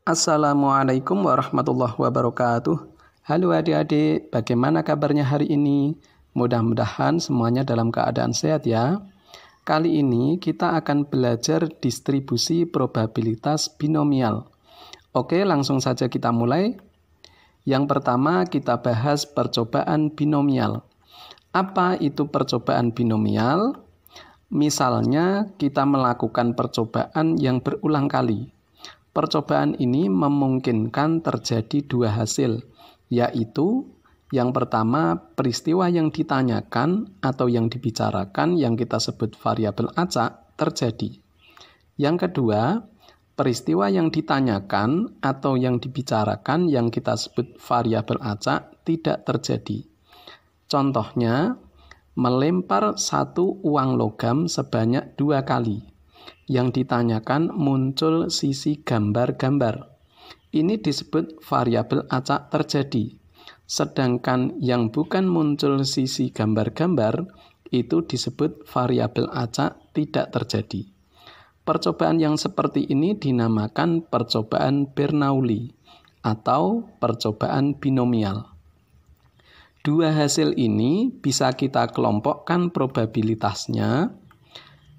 Assalamualaikum warahmatullahi wabarakatuh. Halo adik-adik, bagaimana kabarnya hari ini? Mudah-mudahan semuanya dalam keadaan sehat ya. Kali ini kita akan belajar distribusi probabilitas binomial. Oke, langsung saja kita mulai. Yang pertama kita bahas percobaan binomial. Apa itu percobaan binomial? Misalnya kita melakukan percobaan yang berulang kali. Percobaan ini memungkinkan terjadi dua hasil, yaitu yang pertama peristiwa yang ditanyakan atau yang dibicarakan yang kita sebut variabel acak terjadi. Yang kedua, peristiwa yang ditanyakan atau yang dibicarakan yang kita sebut variabel acak tidak terjadi. Contohnya, melempar satu uang logam sebanyak 2 kali. Yang ditanyakan muncul sisi gambar-gambar. Ini disebut variabel acak terjadi. Sedangkan yang bukan muncul sisi gambar-gambar itu disebut variabel acak tidak terjadi. Percobaan yang seperti ini dinamakan percobaan Bernoulli atau percobaan binomial. Dua hasil ini bisa kita kelompokkan probabilitasnya.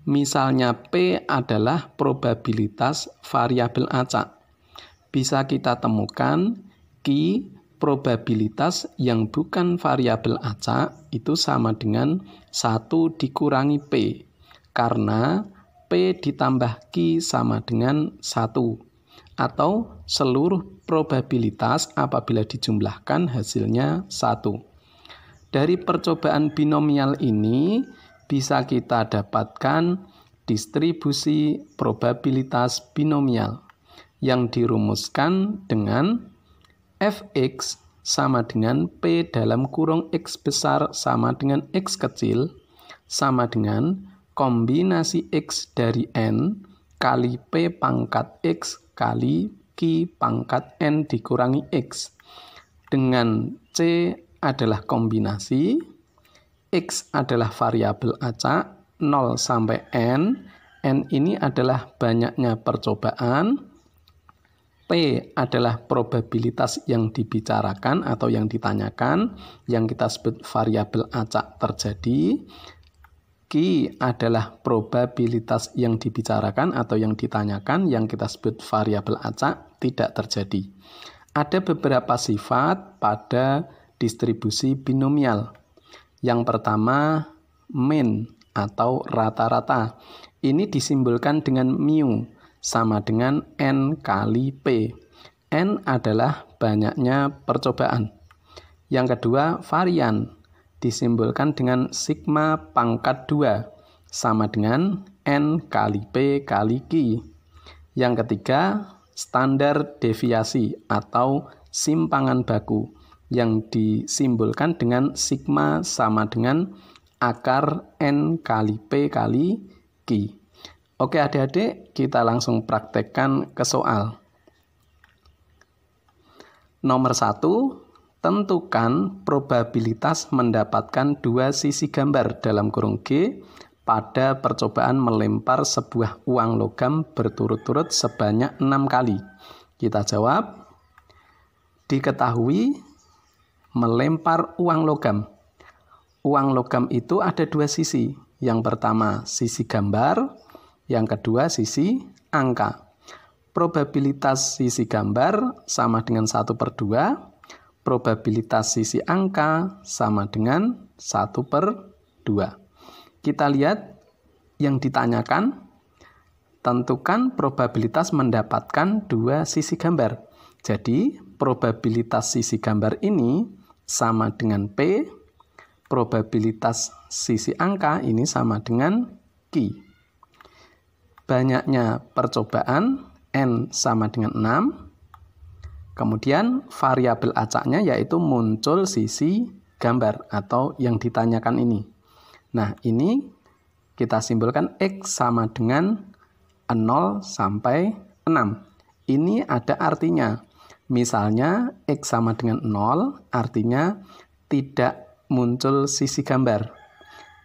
Misalnya P adalah probabilitas variabel acak. Bisa kita temukan Q probabilitas yang bukan variabel acak itu sama dengan 1 dikurangi P. Karena P ditambah Q sama dengan 1. Atau seluruh probabilitas apabila dijumlahkan hasilnya 1. Dari percobaan binomial ini bisa kita dapatkan distribusi probabilitas binomial yang dirumuskan dengan fx sama dengan P dalam kurung X besar sama dengan X kecil sama dengan kombinasi X dari N kali P pangkat X kali Q pangkat N dikurangi X. Dengan C adalah kombinasi, X adalah variabel acak, 0 sampai N ini adalah banyaknya percobaan, P adalah probabilitas yang dibicarakan atau yang ditanyakan, yang kita sebut variabel acak terjadi, Q adalah probabilitas yang dibicarakan atau yang ditanyakan, yang kita sebut variabel acak tidak terjadi. Ada beberapa sifat pada distribusi binomial. Yang pertama, mean atau rata-rata. Ini disimbolkan dengan mu sama dengan N kali P. N adalah banyaknya percobaan. Yang kedua, varian. Disimbolkan dengan sigma pangkat 2 sama dengan N kali P kali Q. Yang ketiga, standar deviasi atau simpangan baku yang disimbolkan dengan sigma sama dengan akar N kali P kali Q. Oke adik-adik, kita langsung praktekkan ke soal. Nomor 1, tentukan probabilitas mendapatkan dua sisi gambar dalam kurung G pada percobaan melempar sebuah uang logam berturut-turut sebanyak 6 kali. Kita jawab, diketahui melempar uang logam. Uang logam itu ada dua sisi. Yang pertama sisi gambar, yang kedua sisi angka. Probabilitas sisi gambar sama dengan 1/2, probabilitas sisi angka sama dengan 1/2. Kita lihat yang ditanyakan, tentukan probabilitas mendapatkan dua sisi gambar. Jadi probabilitas sisi gambar ini sama dengan P, probabilitas sisi angka ini sama dengan Q. Banyaknya percobaan, N sama dengan 6. Kemudian variabel acaknya yaitu muncul sisi gambar atau yang ditanyakan ini. Nah, ini kita simbolkan X sama dengan 0 sampai 6. Ini ada artinya. Misalnya X sama dengan 0 artinya tidak muncul sisi gambar.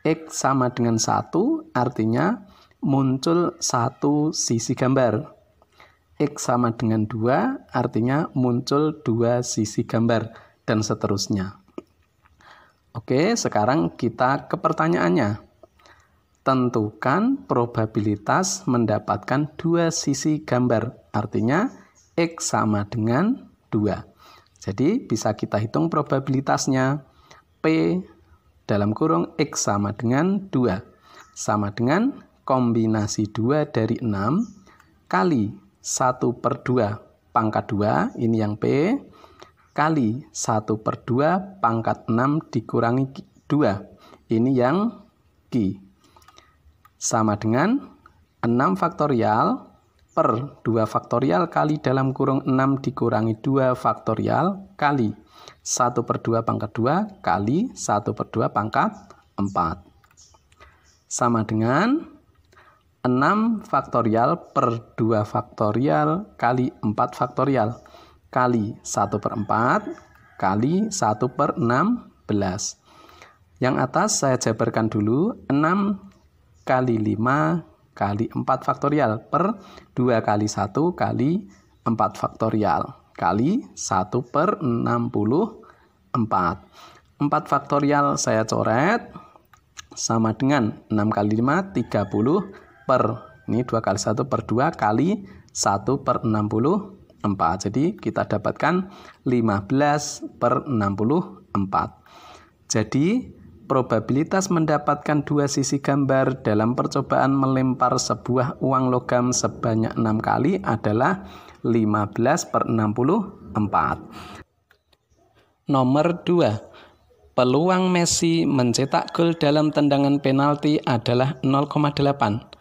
X sama dengan 1 artinya muncul satu sisi gambar. X sama dengan 2 artinya muncul dua sisi gambar dan seterusnya. Oke, sekarang kita ke pertanyaannya. Tentukan probabilitas mendapatkan dua sisi gambar, artinya X sama dengan 2. Jadi bisa kita hitung probabilitasnya. P dalam kurung X sama dengan 2. Sama dengan kombinasi 2 dari 6 kali 1/2 pangkat 2, ini yang P, kali 1/2 pangkat 6 dikurangi 2, ini yang Q. Sama dengan 6 faktorial per 2 faktorial kali dalam kurung 6 dikurangi 2 faktorial kali 1/2 pangkat 2 kali 1/2 pangkat 4. Sama dengan 6 faktorial per 2 faktorial kali 4 faktorial kali 1/4 kali 1/16. Yang atas saya jabarkan dulu. 6 kali 5 kali 4 faktorial per 2 kali 1 kali 4 faktorial kali 1/64. 4 faktorial saya coret sama dengan 6 kali 5 30 per, ini 2 kali 1 per 2 kali 1/64. Jadi kita dapatkan 15/64. Jadi probabilitas mendapatkan dua sisi gambar dalam percobaan melempar sebuah uang logam sebanyak 6 kali adalah 15/64. Nomor 2. Peluang Messi mencetak gol dalam tendangan penalti adalah 0,8.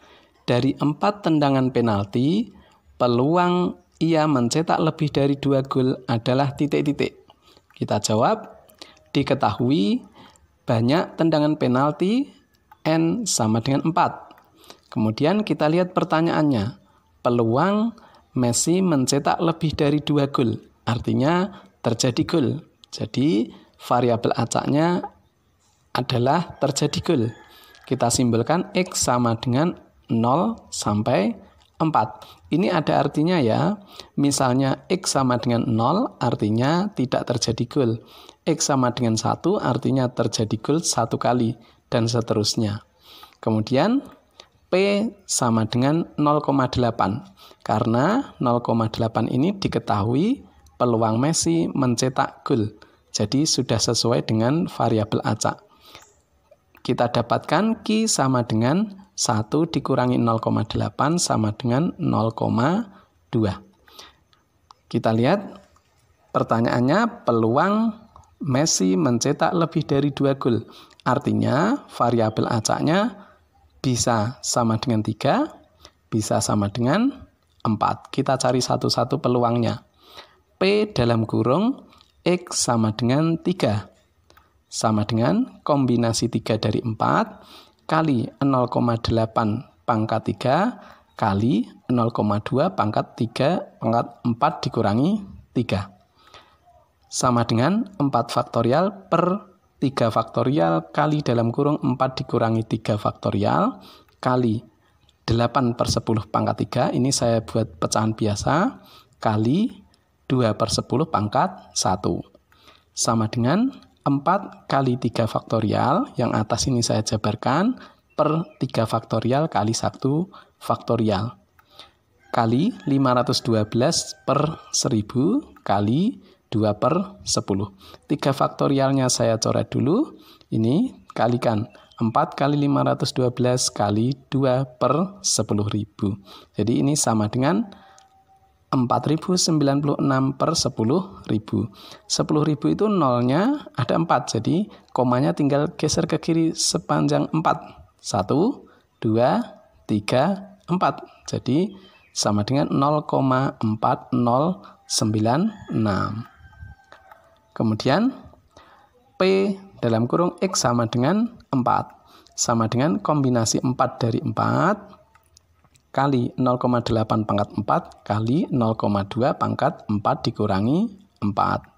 Dari 4 tendangan penalti, peluang ia mencetak lebih dari 2 gol adalah titik-titik. Kita jawab, diketahui banyak tendangan penalti, N sama dengan 4. Kemudian kita lihat pertanyaannya. Peluang Messi mencetak lebih dari 2 gol, artinya terjadi gol. Jadi variabel acaknya adalah terjadi gol. Kita simbolkan X sama dengan 0 sampai 4. Ini ada artinya ya. Misalnya X sama dengan 0 artinya tidak terjadi gol. X sama dengan 1 artinya terjadi gol 1 kali dan seterusnya. Kemudian P sama dengan 0,8. Karena 0,8 ini diketahui peluang Messi mencetak gol. Jadi sudah sesuai dengan variabel acak. Kita dapatkan Q sama dengan 1 dikurangi 0,8 sama dengan 0,2. Kita lihat pertanyaannya, peluang Messi mencetak lebih dari 2 gol. Artinya variabel acaknya bisa sama dengan 3, bisa sama dengan 4. Kita cari satu-satu peluangnya. P dalam kurung X sama dengan 3. Sama dengan kombinasi 3 dari 4 kali 0,8 pangkat 3 kali 0,2 pangkat 3 pangkat 4 dikurangi 3. Sama dengan 4 faktorial per 3 faktorial kali dalam kurung 4 dikurangi 3 faktorial kali 8/10 pangkat 3. Ini saya buat pecahan biasa kali 2/10 pangkat 1. Sama dengan 4 kali 3 faktorial, yang atas ini saya jabarkan, per 3 faktorial kali 1 faktorial. Kali 512 per 1000 kali 2/10. 3 faktorialnya saya coret dulu. Ini kalikan 4 kali 512 kali 2/10.000. Jadi ini sama dengan 4096 per 10.000. 10.000 itu nolnya ada 4. Jadi komanya tinggal geser ke kiri sepanjang 4. 1, 2, 3, 4. Jadi sama dengan 0,4096. Kemudian P dalam kurung X sama dengan 4. Sama dengan kombinasi 4 dari 4 kali 0,8 pangkat 4 kali 0,2 pangkat 4 dikurangi 4.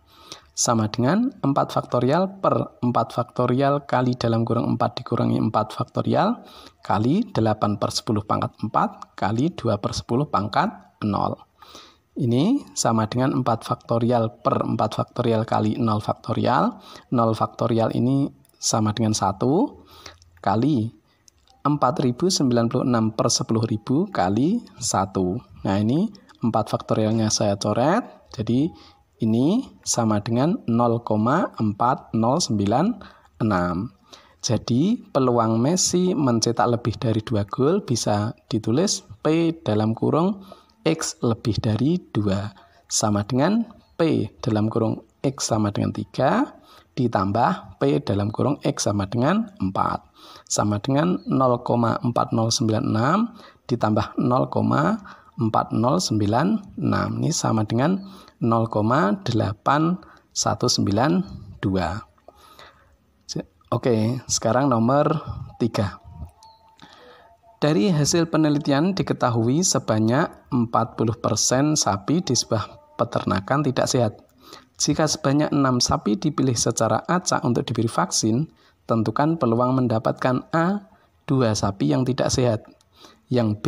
Sama dengan 4 faktorial per 4 faktorial kali dalam kurung 4 dikurangi 4 faktorial kali 8/10 pangkat 4 kali 2/10 pangkat 0. Ini sama dengan 4 faktorial per 4 faktorial kali 0 faktorial. 0 faktorial ini sama dengan 1 kali 4096 per 10.000 kali 1. Nah, ini 4 faktorialnya saya coret. Jadi, ini sama dengan 0,4096. Jadi, peluang Messi mencetak lebih dari 2 gol bisa ditulis P dalam kurung X lebih dari 2 sama dengan P dalam kurung X sama dengan 3 ditambah P dalam kurung X sama dengan 4 sama dengan 0,4096 ditambah 0,4096. Ini sama dengan 0,8192. Oke, sekarang nomor 3. Dari hasil penelitian diketahui sebanyak 40% sapi di sebuah peternakan tidak sehat. Jika sebanyak 6 sapi dipilih secara acak untuk diberi vaksin, tentukan peluang mendapatkan A, 2 sapi yang tidak sehat. Yang B,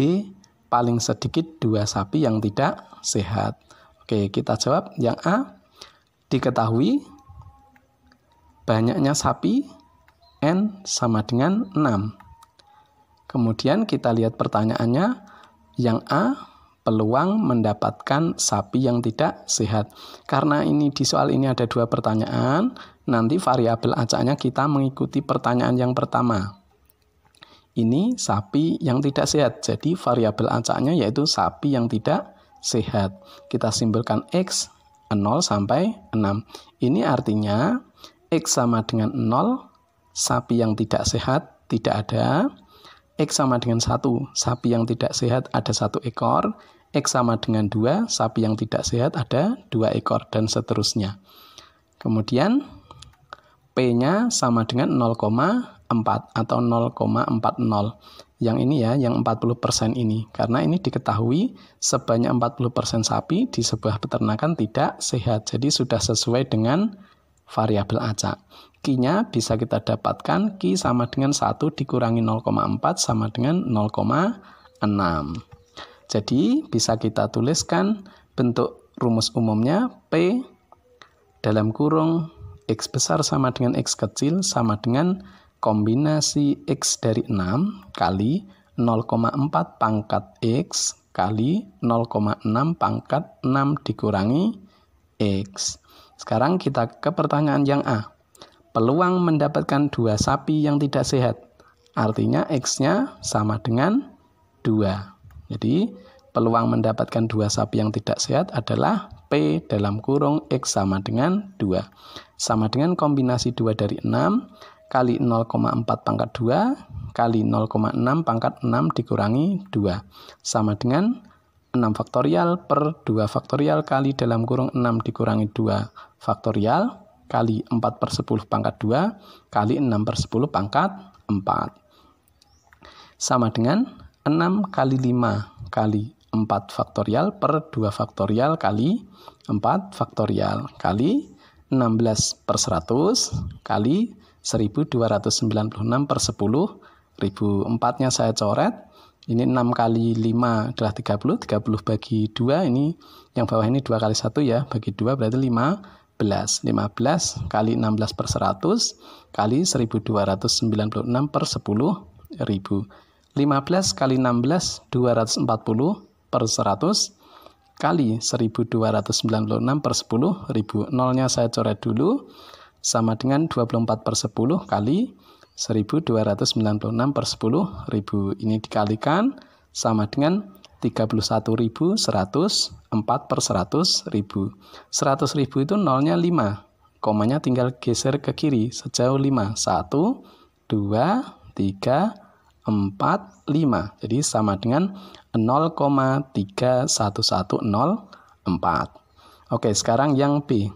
paling sedikit 2 sapi yang tidak sehat. Oke, kita jawab yang A. Diketahui banyaknya sapi N sama dengan 6. Kemudian kita lihat pertanyaannya, yang A, peluang mendapatkan sapi yang tidak sehat. Karena ini di soal ini ada 2 pertanyaan, nanti variabel acaknya kita mengikuti pertanyaan yang pertama. Ini sapi yang tidak sehat, jadi variabel acaknya yaitu sapi yang tidak sehat. Kita simbolkan X 0 sampai 6. Ini artinya X sama dengan 0, sapi yang tidak sehat tidak ada. X sama dengan 1, sapi yang tidak sehat ada 1 ekor. X sama dengan 2, sapi yang tidak sehat ada 2 ekor, dan seterusnya. Kemudian P-nya sama dengan 0,4 atau 0,40. Yang ini ya, yang 40% ini. Karena ini diketahui sebanyak 40% sapi di sebuah peternakan tidak sehat. Jadi sudah sesuai dengan variabel acak. Q-nya bisa kita dapatkan Q sama dengan 1 dikurangi 0,4 sama dengan 0,6. Jadi bisa kita tuliskan bentuk rumus umumnya P dalam kurung X besar sama dengan X kecil sama dengan kombinasi X dari 6 kali 0,4 pangkat X kali 0,6 pangkat 6 dikurangi X. Sekarang kita ke pertanyaan yang A. Peluang mendapatkan 2 sapi yang tidak sehat. Artinya X-nya sama dengan 2. Jadi peluang mendapatkan 2 sapi yang tidak sehat adalah P dalam kurung X sama dengan 2. Sama dengan kombinasi 2 dari 6 kali 0,4 pangkat 2 kali 0,6 pangkat 6 dikurangi 2. Sama dengan 6 faktorial per 2 faktorial kali dalam kurung 6 dikurangi 2 faktorial kali 4 per 10 pangkat 2 kali 6 per 10 pangkat 4. Sama dengan 6 kali 5 kali 4 faktorial per 2 faktorial kali 4 faktorial kali 16 per 100 kali 1296 per 10.000. 4-nya saya coret. Ini 6 kali 5 adalah 30. 30 bagi 2, ini yang bawah ini 2 kali 1 ya. Bagi 2 berarti 15. 15 kali 16 per 100 kali 1296 per 10.000. 15 kali 16, 240 per 100 kali 1296 per 10.000. Nolnya saya coret dulu. Sama dengan 24 per 10 kali 1296 per 10.000. Ini dikalikan sama dengan 31.104 per 100.000. 100.000 itu nolnya 5. Komanya tinggal geser ke kiri sejauh 5. 1, 2, 3, 4, 5. Jadi sama dengan 0,31104. Oke, sekarang yang B.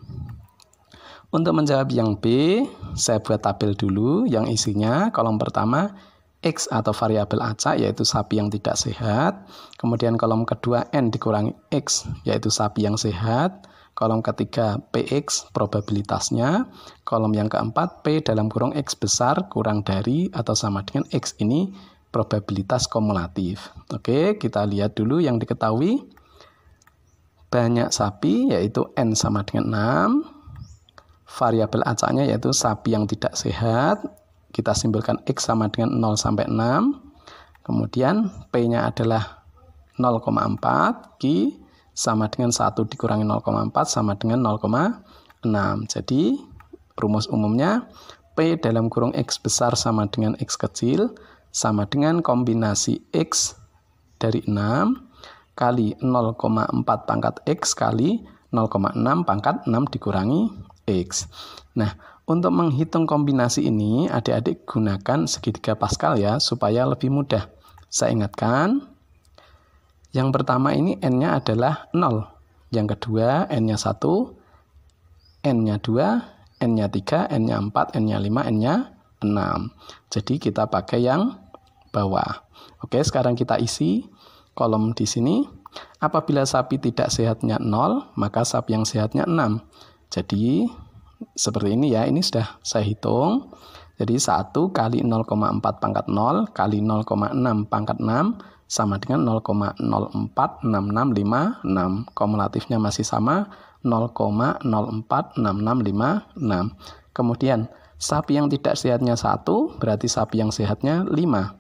Untuk menjawab yang B, saya buat tabel dulu yang isinya kolom pertama X atau variabel acak yaitu sapi yang tidak sehat. Kemudian kolom kedua N dikurangi X yaitu sapi yang sehat. Kolom ketiga PX probabilitasnya. Kolom yang keempat P dalam kurung X besar kurang dari atau sama dengan X, ini probabilitas kumulatif. Oke, kita lihat dulu yang diketahui. banyak sapi yaitu N sama dengan 6. Variabel acaknya yaitu sapi yang tidak sehat. Kita simbolkan X sama dengan 0 sampai 6. Kemudian P-nya adalah 0,4. Q sama dengan 1 dikurangi 0,4 sama dengan 0,6. Jadi rumus umumnya P dalam kurung X besar sama dengan X kecil sama dengan kombinasi X dari 6 kali 0,4 pangkat X kali 0,6 pangkat 6 dikurangi X. Nah, untuk menghitung kombinasi ini, adik-adik gunakan segitiga Pascal ya, supaya lebih mudah. Saya ingatkan, yang pertama ini N-nya adalah 0. Yang kedua, N-nya 1, N-nya 2, N-nya 3, N-nya 4, N-nya 5, N-nya 6. Jadi kita pakai yang bawah. Oke, sekarang kita isi kolom di sini. Apabila sapi tidak sehatnya 0, maka sapi yang sehatnya 6. Jadi seperti ini ya, ini sudah saya hitung. Jadi 1 kali 0,4 pangkat 0 kali 0,6 pangkat 6 sama dengan 0,046656. Kumulatifnya masih sama 0,046656. Kemudian sapi yang tidak sehatnya 1, berarti sapi yang sehatnya 5.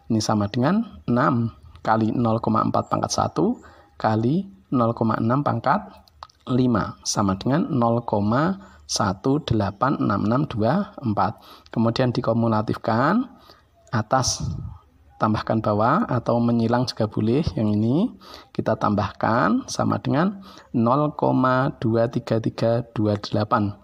Ini sama dengan 6 kali 0,4 pangkat 1 kali 0,6 pangkat 5 sama dengan 0,186624. Kemudian dikumulatifkan, atas tambahkan bawah atau menyilang juga boleh. Yang ini kita tambahkan sama dengan 0,23328.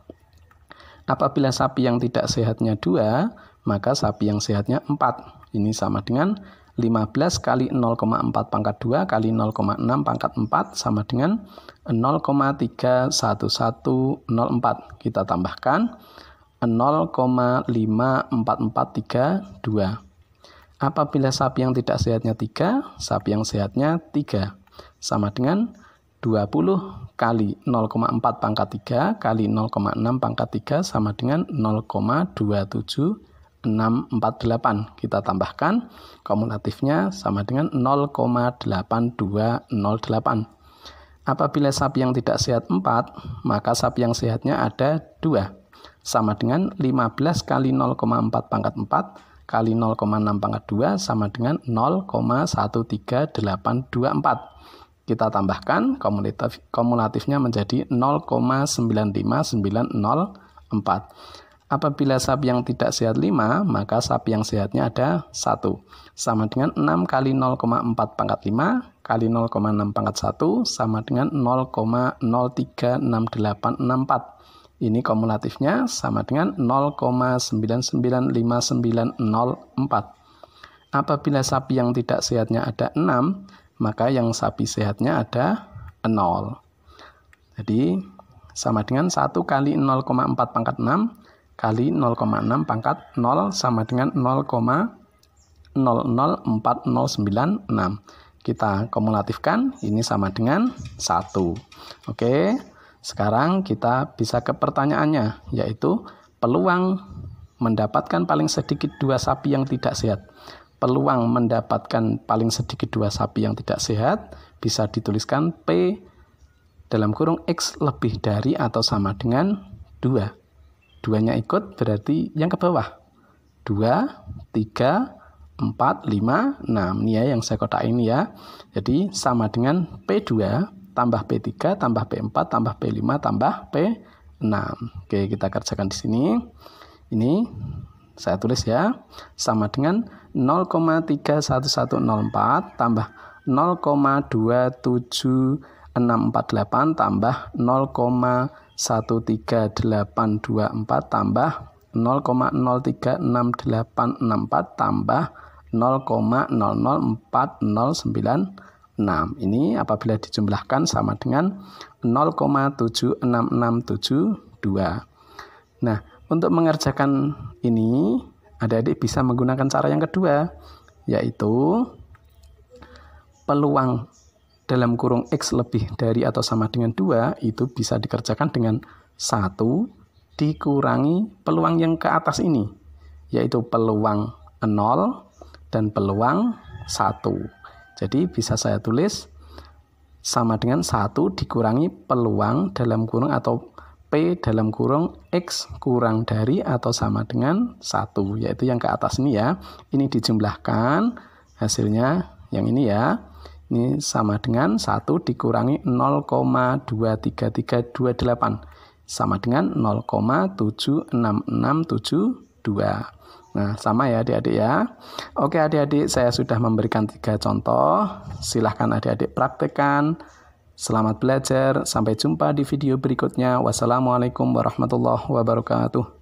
Apabila sapi yang tidak sehatnya 2, maka sapi yang sehatnya 4. Ini sama dengan 15 kali 0,4 pangkat 2 kali 0,6 pangkat 4 sama dengan 0,31104. Kita tambahkan 0,54432. Apabila sapi yang tidak sehatnya 3, sapi yang sehatnya 3 sama dengan 20 kali 0,4 pangkat 3 kali 0,6 pangkat 3 sama dengan 0,27648. Kita tambahkan, kumulatifnya sama dengan 0,8208. Apabila sapi yang tidak sehat 4, maka sapi yang sehatnya ada 2 sama dengan 15 kali 0,4 pangkat 4 kali 0,6 pangkat 2 sama dengan 0,13824. Kita tambahkan, kumulatifnya menjadi 0,95904. Apabila sapi yang tidak sehat 5, maka sapi yang sehatnya ada 1 sama dengan 6 kali 0,4 pangkat 5 kali 0,6 pangkat 1 sama dengan 0,036864. Ini kumulatifnya sama dengan 0,995904. Apabila sapi yang tidak sehatnya ada 6, maka yang sapi sehatnya ada 0. Jadi sama dengan 1 kali 0,4 pangkat 6 kali 0,6 pangkat 0 sama dengan 0,004096. Kita kumulatifkan, ini sama dengan 1. Oke, sekarang kita bisa ke pertanyaannya, yaitu peluang mendapatkan paling sedikit 2 sapi yang tidak sehat. Peluang mendapatkan paling sedikit 2 sapi yang tidak sehat bisa dituliskan P dalam kurung X lebih dari atau sama dengan 2. 2-nya ikut berarti yang ke bawah. 2, 3, 4, 5, 6. Ini ya yang saya kotak ini ya. Jadi sama dengan P2 tambah P3 tambah P4 tambah P5 tambah P6. Oke, kita kerjakan di sini. Ini saya tulis ya. Sama dengan 0,31104 tambah 0,27648 tambah 0,13824 tambah 0,036864 tambah 0,004096. Ini apabila dijumlahkan sama dengan 0,76672. Nah, untuk mengerjakan ini, adik-adik bisa menggunakan cara yang kedua, yaitu peluang dalam kurung X lebih dari atau sama dengan 2 itu bisa dikerjakan dengan 1 dikurangi peluang yang ke atas ini, yaitu peluang 0 dan peluang 1. Jadi bisa saya tulis sama dengan 1 dikurangi peluang dalam kurung atau P dalam kurung X kurang dari atau sama dengan 1, yaitu yang ke atas ini ya. Ini dijumlahkan, hasilnya yang ini ya. Ini sama dengan 1 dikurangi 0,23328 sama dengan 0,76672. Nah, sama ya adik-adik ya. Oke adik-adik, saya sudah memberikan 3 contoh. Silahkan adik-adik praktekkan. Selamat belajar. Sampai jumpa di video berikutnya. Wassalamualaikum warahmatullahi wabarakatuh.